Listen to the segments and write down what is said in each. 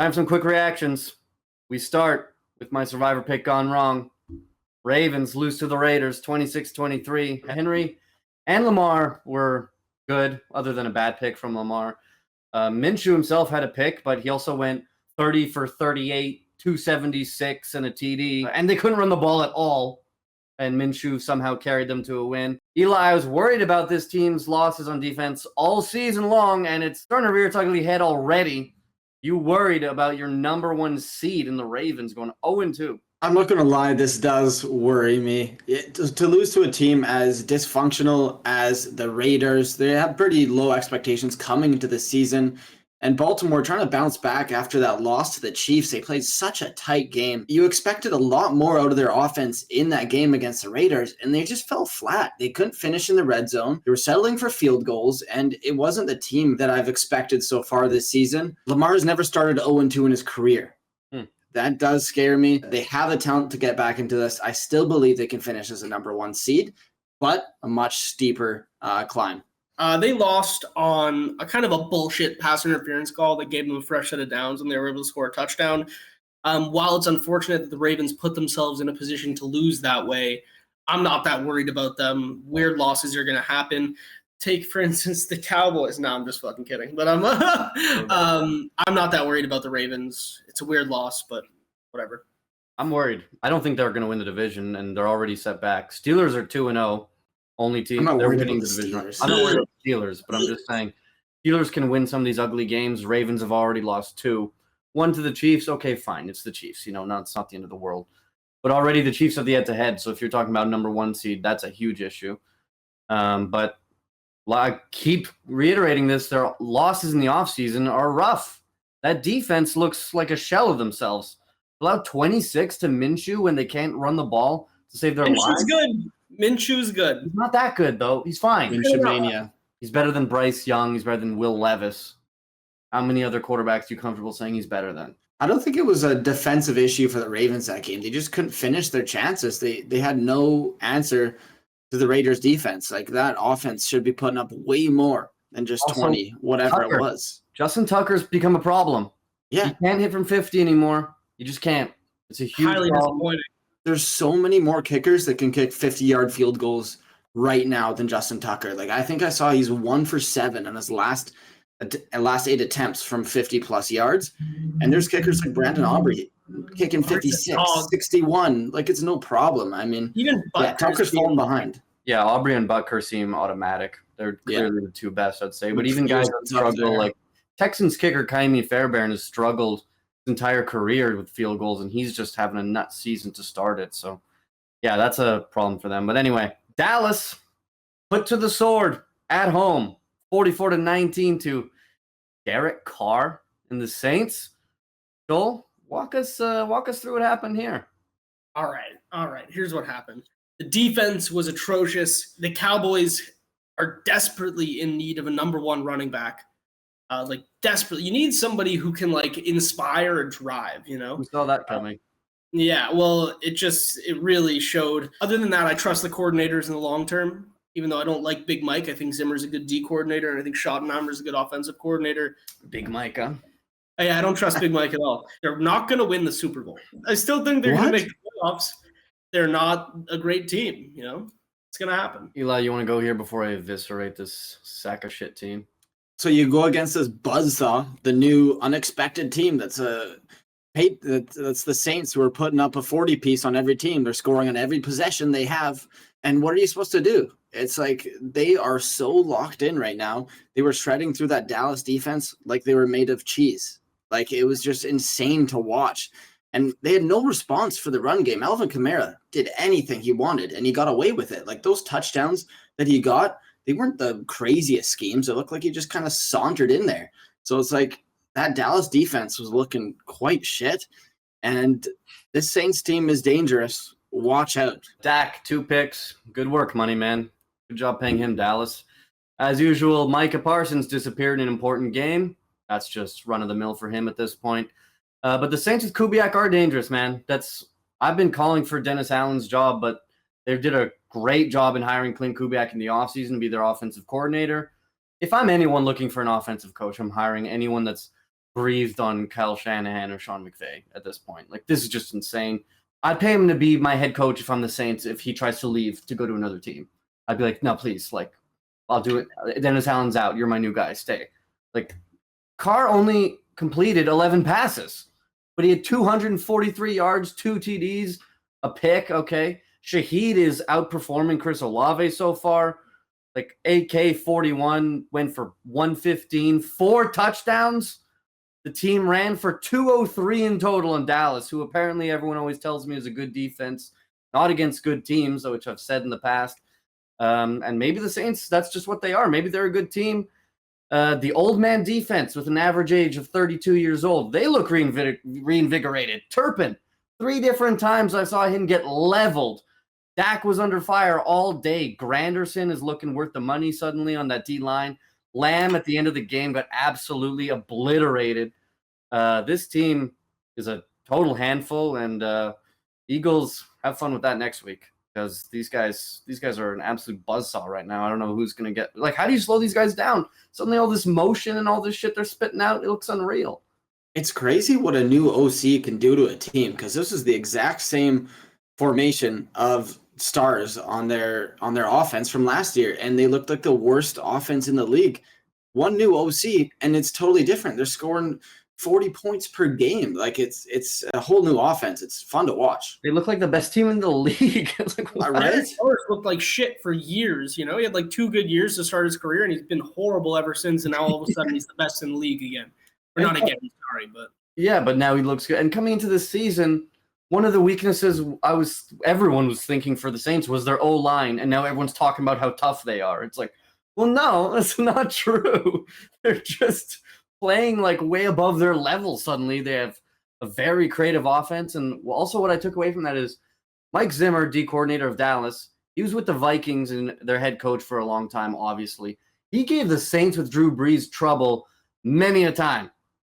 Time for some quick reactions. We start with my survivor pick gone wrong. Ravens lose to the Raiders 26-23. Henry and Lamar were good, other than a bad pick from Lamar. Minshew himself had a pick, but he also went 30 for 38, 276, and a TD. And they couldn't run the ball at all. And Minshew somehow carried them to a win. Eli, I was worried about this team's losses on defense all season long, and it's starting to rear its ugly head already. You worried about your number one seed in the Ravens going 0-2. I'm not going to lie, this does worry me. To lose to a team as dysfunctional as the Raiders, they have pretty low expectations coming into the season. And Baltimore trying to bounce back after that loss to the Chiefs. They played such a tight game. You expected a lot more out of their offense in that game against the Raiders, and they just fell flat. They couldn't finish in the red zone. They were settling for field goals, and it wasn't the team that I've expected so far this season. Lamar's never started 0-2 in his career. That does scare me. They have the talent to get back into this. I still believe they can finish as a number one seed, but a much steeper climb. They lost on a kind of a bullshit pass interference call that gave them a fresh set of downs, and they were able to score a touchdown. While it's unfortunate that the Ravens put themselves in a position to lose that way, I'm not that worried about them. Weird losses are going to happen. Take, for instance, the Cowboys. No, I'm just fucking kidding. But I'm not that worried about the Ravens. It's a weird loss, but whatever. I'm worried. I don't think they're going to win the division, and they're already set back. Steelers are 2-0. Only team. They're winning the division. I'm not worried about the Steelers, but I'm just saying Steelers can win some of these ugly games. Ravens have already lost 2. 1 to the Chiefs. Okay, fine. It's the Chiefs. It's not the end of the world. But already the Chiefs have the head-to-head. So if you're talking about number one seed, that's a huge issue. But I keep reiterating this. Their losses in the offseason are rough. That defense looks like a shell of themselves. Allowed 26 to Minshew when they can't run the ball to save their lives. Minshew's good. He's not that good, though. He's fine. Minshew mania. He's better than Bryce Young. He's better than Will Levis. How many other quarterbacks are you comfortable saying he's better than? I don't think it was a defensive issue for the Ravens that game. They just couldn't finish their chances. They had no answer to the Raiders' defense. Like, that offense should be putting up way more than just Also, 20, whatever Tucker. it was. Justin Tucker's become a problem. Yeah. He can't hit from 50 anymore. You just can't. It's a huge Highly problem. disappointing. There's so many more kickers that can kick 50-yard field goals right now than Justin Tucker. Like, I think I saw he's 1 for 7 on his last 8 attempts from 50-plus yards. And there's kickers like Brandon Aubrey kicking 56, 61. Like, it's no problem. I mean, Even Tucker's falling behind. Yeah, Aubrey and Butker seem automatic. They're clearly the two best, I'd say. But even guys that struggle, like Texans kicker Kaimi Fairbairn has struggled his entire career with field goals, and he's just having a nut season to start it. So, yeah, that's a problem for them. But anyway, Dallas put to the sword at home, 44-19 to Derek Carr and the Saints. Joel, walk us through what happened here. All right. Here's what happened. The defense was atrocious. The Cowboys are desperately in need of a number one running back. Desperately. You need somebody who can, inspire or drive, We saw that coming. Yeah, well, it really showed. Other than that, I trust the coordinators in the long term. Even though I don't like Big Mike, I think Zimmer's a good D coordinator, and I think Schottenheimer's a good offensive coordinator. Big Mike, huh? Hey, I don't trust Big Mike at all. They're not going to win the Super Bowl. I still think they're going to make the playoffs. They're not a great team, It's going to happen. Eli, you want to go here before I eviscerate this sack of shit team? So you go against this buzzsaw, the new unexpected team that's the Saints, who are putting up a 40-piece on every team. They're scoring on every possession they have. And what are you supposed to do? It's like they are so locked in right now. They were shredding through that Dallas defense like they were made of cheese. Like, it was just insane to watch. And they had no response for the run game. Alvin Kamara did anything he wanted, and he got away with it. Like, those touchdowns that he got, they weren't the craziest schemes. It looked like he just kind of sauntered in there. So it's like that Dallas defense was looking quite shit. And this Saints team is dangerous. Watch out. Dak, 2 picks. Good work, money man. Good job paying him, Dallas. As usual, Micah Parsons disappeared in an important game. That's just run-of-the-mill for him at this point. But the Saints with Kubiak are dangerous, man. I've been calling for Dennis Allen's job, but they did a great job in hiring Clint Kubiak in the offseason to be their offensive coordinator. If I'm anyone looking for an offensive coach, I'm hiring anyone that's breathed on Kyle Shanahan or Sean McVay at this point. Like, this is just insane. I'd pay him to be my head coach if I'm the Saints, if he tries to leave to go to another team. I'd be like, no, please, like, I'll do it. Dennis Allen's out. You're my new guy. Stay. Like, Carr only completed 11 passes, but he had 243 yards, 2 TDs, a pick, okay? Shaheed is outperforming Chris Olave so far. Like, AK-41 went for 115, 4 touchdowns. The team ran for 203 in total in Dallas, who apparently everyone always tells me is a good defense, not against good teams, which I've said in the past. And maybe the Saints, that's just what they are. Maybe they're a good team. The old man defense with an average age of 32 years old, they look reinvigorated. Turpin, 3 different times I saw him get leveled. Dak was under fire all day. Granderson is looking worth the money suddenly on that D-line. Lamb at the end of the game got absolutely obliterated. This team is a total handful, and Eagles, have fun with that next week, because these guys are an absolute buzzsaw right now. I don't know who's going to get – like, how do you slow these guys down? Suddenly all this motion and all this shit they're spitting out, it looks unreal. It's crazy what a new OC can do to a team, because this is the exact same formation of stars on their offense from last year, and they looked like the worst offense in the league. One new OC, and it's totally different. They're scoring 40 points per game. Like, it's a whole new offense. It's fun to watch. They look like the best team in the league. It's like, what? Right? Forrest looked like shit for years. You know, he had like 2 good years to start his career, and he's been horrible ever since. And now all of a sudden, he's the best in the league again. Or not again. Sorry, but Yeah, but now he looks good. And coming into this season, one of the weaknesses everyone was thinking for the Saints was their O-line, and now everyone's talking about how tough they are. It's like, well, no, that's not true. They're just playing like way above their level suddenly. They have a very creative offense. And also what I took away from that is Mike Zimmer, D coordinator of Dallas, he was with the Vikings and their head coach for a long time, obviously. He gave the Saints with Drew Brees trouble many a time.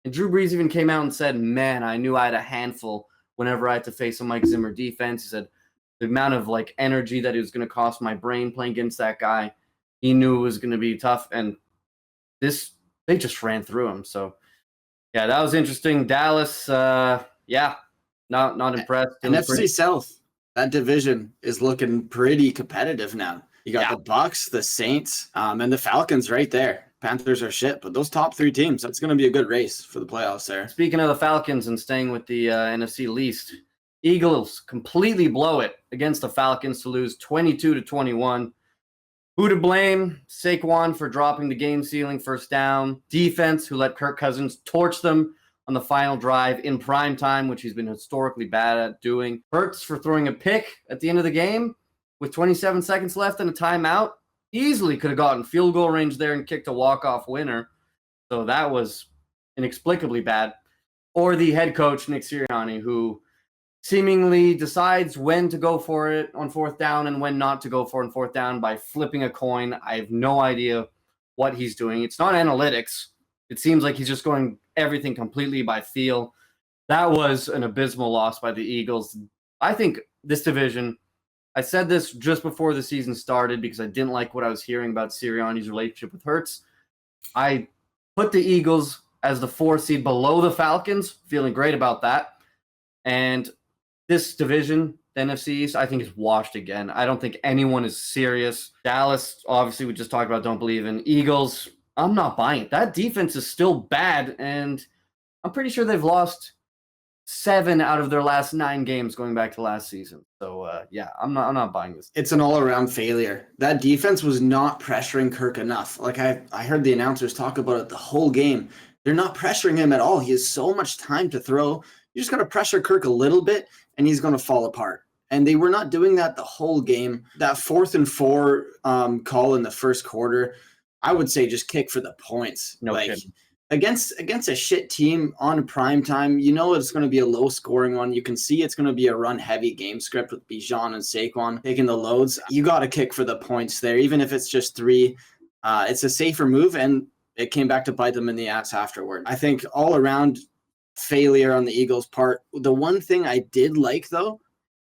And Drew Brees even came out and said, man, I knew I had a handful whenever I had to face a Mike Zimmer defense. He said the amount of like energy that it was going to cost my brain playing against that guy, he knew it was going to be tough. And they just ran through him. So, yeah, that was interesting. Dallas, not impressed. NFC South, that division is looking pretty competitive now. You got the Bucs, the Saints, and the Falcons right there. Panthers are shit, but those top 3 teams, that's going to be a good race for the playoffs there. Speaking of the Falcons and staying with the NFC least, Eagles completely blow it against the Falcons to lose 22-21. Who to blame? Saquon for dropping the game-sealing first down. Defense, who let Kirk Cousins torch them on the final drive in prime time, which he's been historically bad at doing. Hurts for throwing a pick at the end of the game with 27 seconds left and a timeout. Easily could have gotten field goal range there and kicked a walk-off winner. So that was inexplicably bad. Or the head coach, Nick Sirianni, who seemingly decides when to go for it on 4th down and when not to go for it on 4th down by flipping a coin. I have no idea what he's doing. It's not analytics. It seems like he's just going everything completely by feel. That was an abysmal loss by the Eagles. I think this division, I said this just before the season started because I didn't like what I was hearing about Sirianni's relationship with Hurts. I put the Eagles as the 4th seed below the Falcons, feeling great about that. And this division, the NFC East, I think is washed again. I don't think anyone is serious. Dallas, obviously, we just talked about, don't believe in. Eagles, I'm not buying it. That defense is still bad, and I'm pretty sure they've lost 7 out of their last 9 games going back to last season. So, I'm not buying this. It's an all-around failure. That defense was not pressuring Kirk enough. Like, I heard the announcers talk about it the whole game. They're not pressuring him at all. He has so much time to throw. You just got to pressure Kirk a little bit, and he's going to fall apart. And they were not doing that the whole game. That 4th and 4 call in the first quarter, I would say just kick for the points. No kidding. Against a shit team on prime time, you know it's going to be a low-scoring one. You can see it's going to be a run-heavy game script with Bijan and Saquon taking the loads. You got to kick for the points there, even if it's just 3. It's a safer move, and it came back to bite them in the ass afterward. I think all-around failure on the Eagles' part. The one thing I did like, though,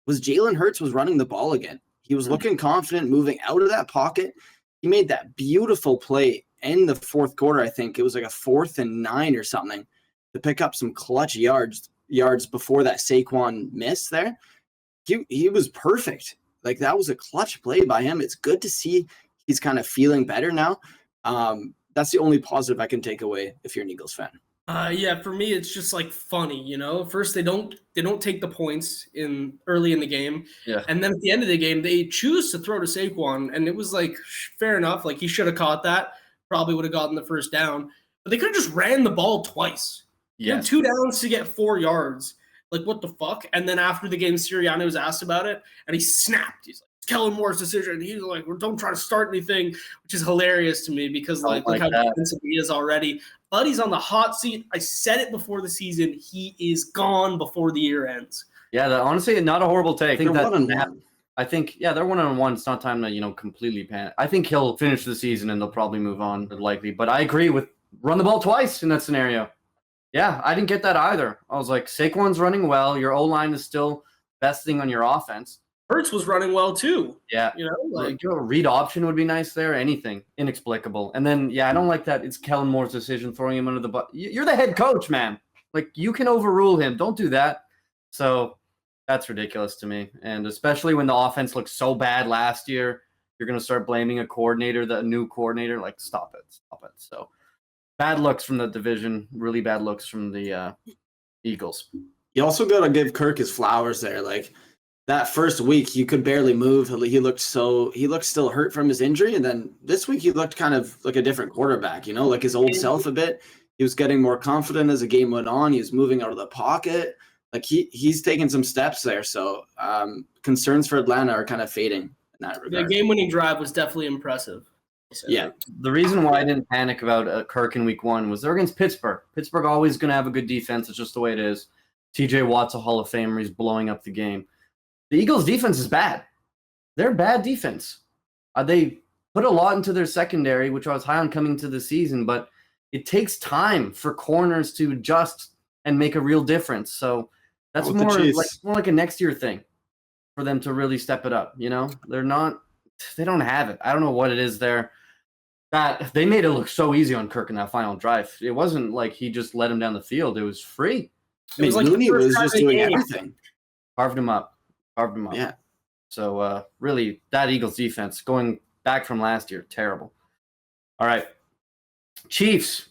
was Jalen Hurts was running the ball again. He was looking confident, moving out of that pocket. He made that beautiful play in the 4th quarter, I think. It was like a 4th and 9 or something. to pick up some clutch yards before that Saquon miss there. He was perfect. Like, that was a clutch play by him. It's good to see he's kind of feeling better now. That's the only positive I can take away if you're an Eagles fan. Yeah, for me, it's just like funny, you know. First, they don't take the points early in the game, and then at the end of the game, they choose to throw to Saquon, and it was like fair enough. Like, he should have caught that, probably would have gotten the first down, but they could have just ran the ball twice. You know, 2 downs to get 4 yards. Like, what the fuck? And then after the game, Sirianni was asked about it, and he snapped. He's like, Kellen Moore's decision. He's like, well, don't try to start anything, which is hilarious to me because, like, look how defensive he is already. But he's on the hot seat. I said it before the season. He is gone before the year ends. Yeah, honestly, not a horrible take. They're 1-1. I think, they're 1-1. It's not time to, completely panic. I think he'll finish the season and they'll probably move on, likely. But I agree with run the ball twice in that scenario. Yeah, I didn't get that either. I was like, Saquon's running well. Your O-line is still best thing on your offense. Hurts was running well too. Yeah. A read option would be nice there. Anything. Inexplicable. And then, I don't like that it's Kellen Moore's decision throwing him under the bus. You're the head coach, man. Like, you can overrule him. Don't do that. So that's ridiculous to me. And especially when the offense looked so bad last year, you're going to start blaming a new coordinator. Like, stop it. So bad looks from the division. Really bad looks from the Eagles. You also got to give Kirk his flowers there. Like, that first week, he could barely move. He looked still hurt from his injury. And then this week, he looked kind of like a different quarterback, like his old self a bit. He was getting more confident as the game went on. He was moving out of the pocket. Like, he's taking some steps there. So concerns for Atlanta are kind of fading in that regard. The game-winning drive was definitely impressive. Yeah. The reason why I didn't panic about Kirk in week 1 was they're against Pittsburgh. Pittsburgh always going to have a good defense. It's just the way it is. TJ Watt's a Hall of Famer. He's blowing up the game. The Eagles' defense is bad. They're bad defense. They put a lot into their secondary, which I was high on coming to the season, but it takes time for corners to adjust and make a real difference. So that's more like a next year thing for them to really step it up. They don't have it. I don't know what it is there. That they made it look so easy on Kirk in that final drive. It wasn't like he just let him down the field. It was free. Mooney was just doing everything. Carved him up. Yeah. So really, that Eagles defense going back from last year, terrible. All right. Chiefs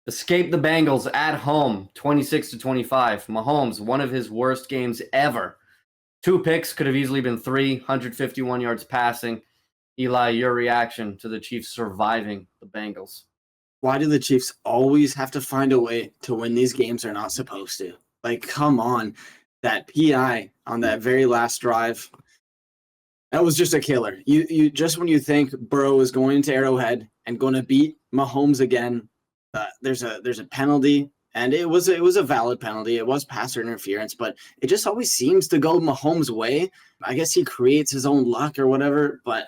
escape the Bengals at home, 26-25. Mahomes, one of his worst games ever. 2 picks, could have easily been 3, 151 yards passing. Eli, your reaction to the Chiefs surviving the Bengals? Why do the Chiefs always have to find a way to win these games they're not supposed to? Like, come on. That PI on that very last drive, that was just a killer. You just when you think Burrow is going to Arrowhead and going to beat Mahomes again, there's a penalty, and it was a valid penalty. It was passer interference, but it just always seems to go Mahomes' way. I guess he creates his own luck or whatever, but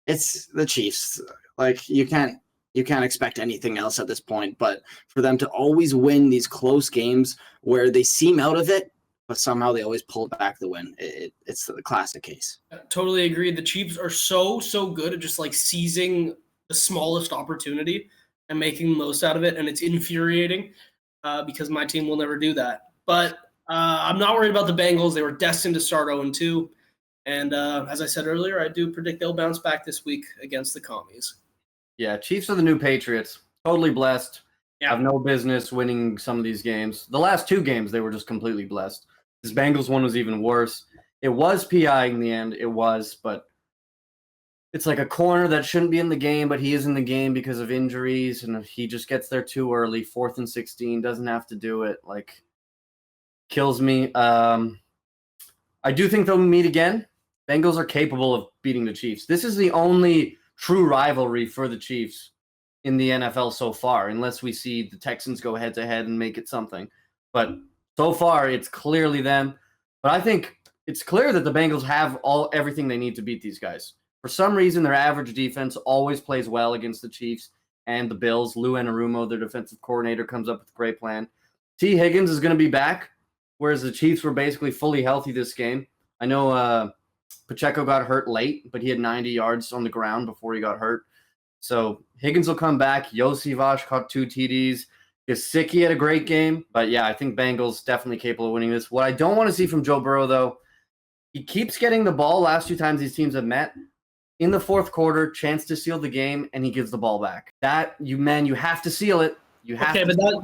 it's the Chiefs. Like, you can't expect anything else at this point, but for them to always win these close games where they seem out of it, but somehow they always pull back the win. It's the classic case. I totally agree. The Chiefs are so good at just like seizing the smallest opportunity and making the most out of it, and it's infuriating because my team will never do that. But I'm not worried about the Bengals. They were destined to start 0-2, and as I said earlier, I do predict they'll bounce back this week against the Commies. Yeah, Chiefs are the new Patriots. Totally blessed. Yeah. Have no business winning some of these games. The last 2 games, they were just completely blessed. This Bengals one was even worse. It was PI in the end. It was, but it's like a corner that shouldn't be in the game, but he is in the game because of injuries, and he just gets there too early. 4th and 16, doesn't have to do it. Like, kills me. I do think they'll meet again. Bengals are capable of beating the Chiefs. This is the only true rivalry for the Chiefs in the NFL so far, unless we see the Texans go head-to-head and make it something. But so far, it's clearly them. But I think it's clear that the Bengals have everything they need to beat these guys. For some reason, their average defense always plays well against the Chiefs and the Bills. Lou Anarumo, their defensive coordinator, comes up with a great plan. T. Higgins is going to be back, whereas the Chiefs were basically fully healthy this game. I know Pacheco got hurt late, but he had 90 yards on the ground before he got hurt. So Higgins will come back. Yossi Vash caught 2 TDs. Gesicki had a great game, but yeah, I think Bengals definitely capable of winning this. What I don't want to see from Joe Burrow, though, he keeps getting the ball last 2 times these teams have met. In the fourth quarter, chance to seal the game, and he gives the ball back. You have to seal it. But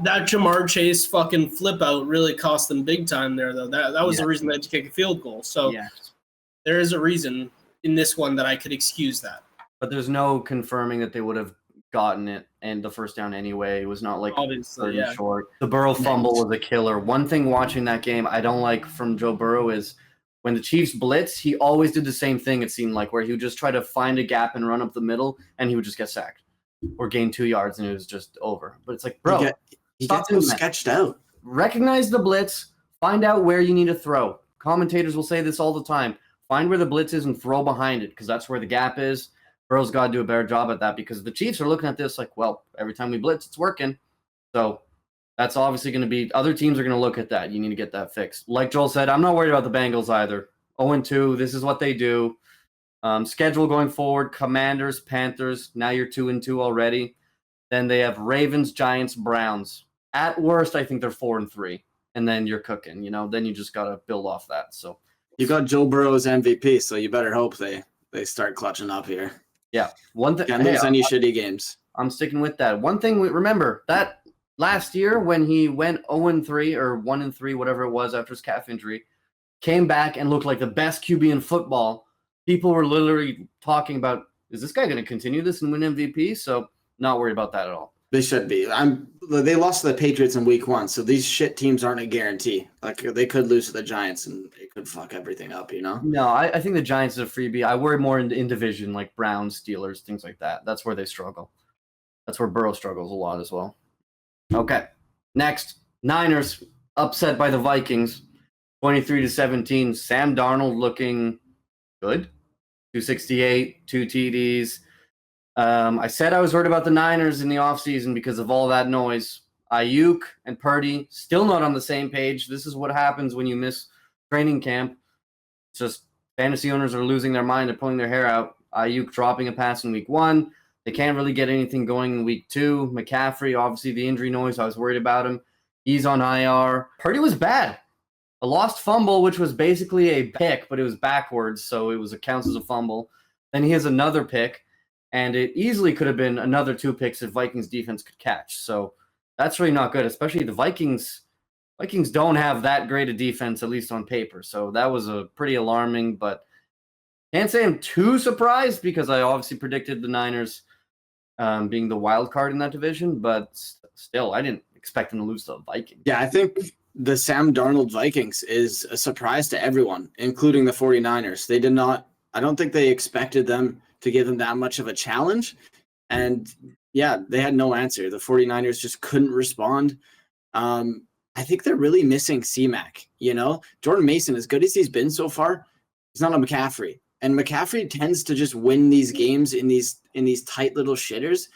that Jamar Chase fucking flip out really cost them big time there, though. That was the reason they had to kick a field goal. So there is a reason in this one that I could excuse that. But there's no confirming that they would have gotten it and the first down anyway. It was not like obviously short. The Burrow fumble was a killer. One thing watching that game I don't like from Joe Burrow is when the Chiefs blitz, he always did the same thing, it seemed like, where he would just try to find a gap and run up the middle, and he would just get sacked or gain 2 yards, and it was just over. But it's like, bro, he gets him sketched out. Recognize the blitz. Find out where you need to throw. Commentators will say this all the time. Find where the blitz is and throw behind it because that's where the gap is. Burrow's got to do a better job at that because the Chiefs are looking at this like, well, every time we blitz, it's working. So that's obviously going to be – other teams are going to look at that. You need to get that fixed. Like Joel said, I'm not worried about the Bengals either. 0-2, this is what they do. Schedule going forward, Commanders, Panthers. Now you're 2-2 already. Then they have Ravens, Giants, Browns. At worst, I think they're 4-3. And then you're cooking, Then you just got to build off that. So you got Joe Burrow's MVP, so you better hope they start clutching up here. Yeah. One thing. Can't lose any shitty games. I'm sticking with that. One thing, remember, that last year when he went 0-3 or 1-3, whatever it was after his calf injury, came back and looked like the best QB in football. People were literally talking about, is this guy going to continue this and win MVP? So not worried about that at all. They should be. They lost to the Patriots in week 1, so these shit teams aren't a guarantee. Like, they could lose to the Giants, and it could fuck everything up, No, I think the Giants is a freebie. I worry more in division, like Browns, Steelers, things like that. That's where they struggle. That's where Burrow struggles a lot as well. Okay. Next, Niners upset by the Vikings, 23-17. Sam Darnold looking good. 268, 2 TDs. I said I was worried about the Niners in the offseason because of all that noise. Ayuk and Purdy still not on the same page. This is what happens when you miss training camp. It's just fantasy owners are losing their mind. They're pulling their hair out. Ayuk dropping a pass in week 1. They can't really get anything going in week 2. McCaffrey, obviously the injury noise. I was worried about him. He's on IR. Purdy was bad. A lost fumble, which was basically a pick, but it was backwards, so it counts as a fumble. Then he has another pick. And it easily could have been another 2 picks if Vikings defense could catch. So that's really not good, especially the Vikings. Vikings don't have that great a defense, at least on paper. So that was a pretty alarming, but can't say I'm too surprised because I obviously predicted the Niners being the wild card in that division. But still, I didn't expect them to lose to the Vikings. Yeah, I think the Sam Darnold Vikings is a surprise to everyone, including the 49ers. They did not – I don't think they expected them to give them that much of a challenge. And yeah, they had no answer. The 49ers just couldn't respond. I think they're really missing C-Mac, Jordan Mason, as good as he's been so far, he's not a McCaffrey. And McCaffrey tends to just win these games in these tight little shitters.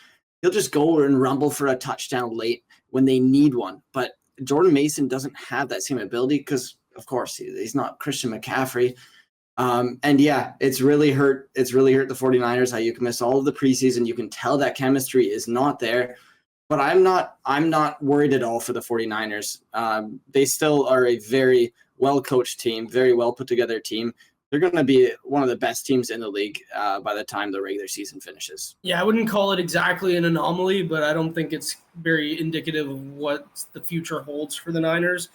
He'll just go and rumble for a touchdown late when they need one. But Jordan Mason doesn't have that same ability because, of course, he's not Christian McCaffrey. And yeah, it's really hurt the 49ers how you can miss all of the preseason. You can tell that chemistry is not there, but I'm not worried at all for the 49ers. They still are a very well-coached team, very well put together team. They're going to be one of the best teams in the league by the time the regular season finishes. Yeah, I wouldn't call it exactly an anomaly, but I don't think it's very indicative of what the future holds for the Niners.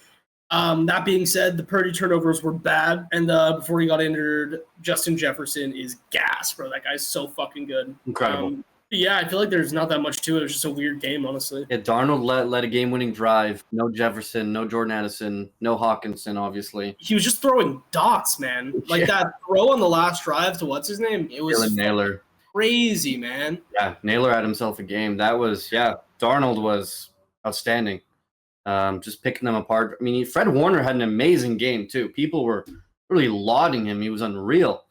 That being said, the Purdy turnovers were bad, and before he got injured, Justin Jefferson is gas, bro. That guy's so fucking good. Incredible. Yeah, I feel like there's not that much to it. It was just a weird game, honestly. Yeah, Darnold led a game-winning drive. No Jefferson, no Jordan Addison, no Hawkinson, obviously. He was just throwing dots, man. Like that throw on the last drive to what's his name? It was Naylor. Crazy, man. Yeah, Naylor had himself a game. Darnold was outstanding. Just picking them apart. I mean, Fred Warner had an amazing game, too. People were really lauding him. He was unreal.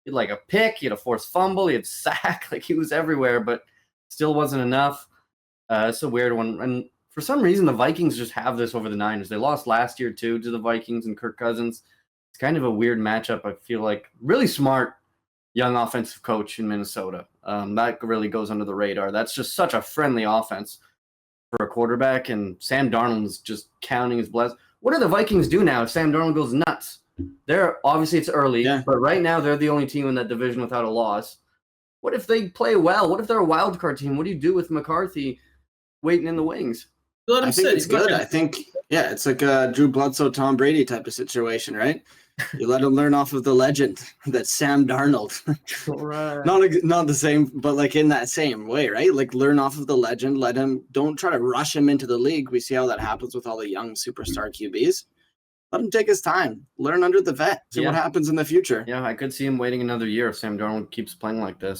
He had like a pick. He had a forced fumble. He had sack. Like, he was everywhere, but still wasn't enough. It's a weird one. And for some reason, the Vikings just have this over the Niners. They lost last year, too, to the Vikings and Kirk Cousins. It's kind of a weird matchup, I feel like. Really smart young offensive coach in Minnesota. That really goes under the radar. That's just such a friendly offense. for a quarterback, and Sam Darnold's just counting his blessings. What do the Vikings do now if Sam Darnold goes nuts? They're obviously it's early, but right now they're the only team in that division without a loss. What if they play well? What if they're a wild card team? What do you do with McCarthy waiting in the wings? I think it's good. I think, it's like a Drew Bledsoe, Tom Brady type of situation, right? You let him learn off of the legend that's Sam Darnold. Right. Not the same, but like in that same way, right? Like learn off of the legend. Let him. Don't try to rush him into the league. We see how that happens with all the young superstar QBs. Let him take his time. Learn under the vet. See what happens in the future. Yeah, I could see him waiting another year if Sam Darnold keeps playing like this.